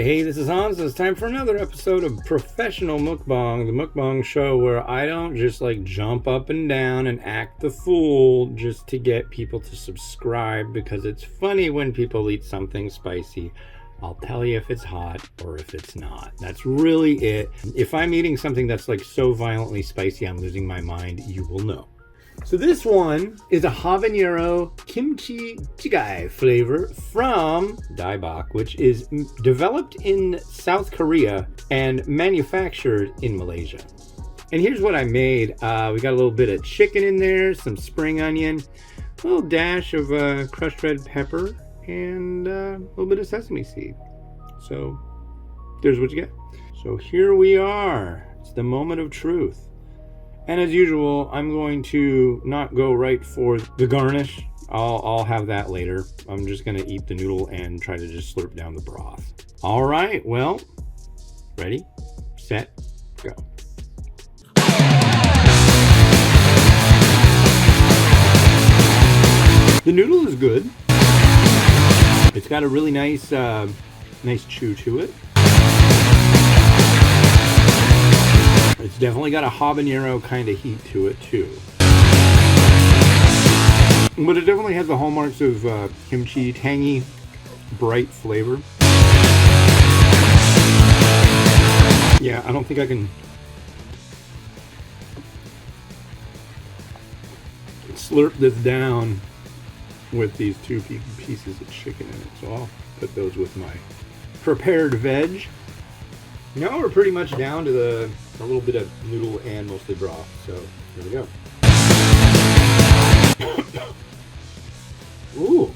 Alright, hey, this is Hans. It's time for another episode of Professional Mukbang, the mukbang show where I don't just like jump up and down and act the fool just to get people to subscribe, because it's funny when people eat something spicy. I'll tell you if it's hot or if it's not. That's really it. If I'm eating something that's like so violently spicy I'm losing my mind, you will know. So this one is a Habanero Kimchi Jjigae flavor from Daebak, which is developed in South Korea and manufactured in Malaysia. And here's what I made. We got a little bit of chicken in there, some spring onion, a little dash of crushed red pepper, and a little bit of sesame seed. So there's what you get. So here we are. It's the moment of truth. And as usual, I'm going to not go right for the garnish. I'll have that later. I'm just going to eat the noodle and try to just slurp down the broth. All right, well, ready, set, go. The noodle is good. It's got a really nice chew to it. It's definitely got a habanero kind of heat to it too. But it definitely has the hallmarks of kimchi, tangy, bright flavor. Yeah, I don't think I can slurp this down with these two pieces of chicken in it. So I'll put those with my prepared veg. Now we're pretty much down to a little bit of noodle and mostly broth. So here we go. Ooh.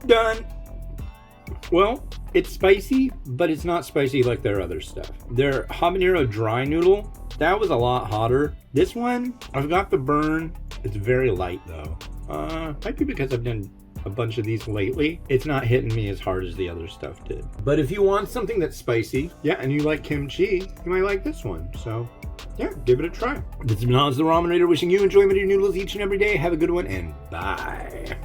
Done. Well, it's spicy, but it's not spicy like their other stuff. Their habanero dry noodle, that was a lot hotter. This one, I've got the burn. It's very light though. Might be because I've done a bunch of these lately. It's not hitting me as hard as the other stuff did. But if you want something that's spicy, yeah, and you like kimchi, you might like this one. So yeah, give it a try. This is Nas the Ramenator wishing you enjoyment of your noodles each and every day. Have a good one and bye.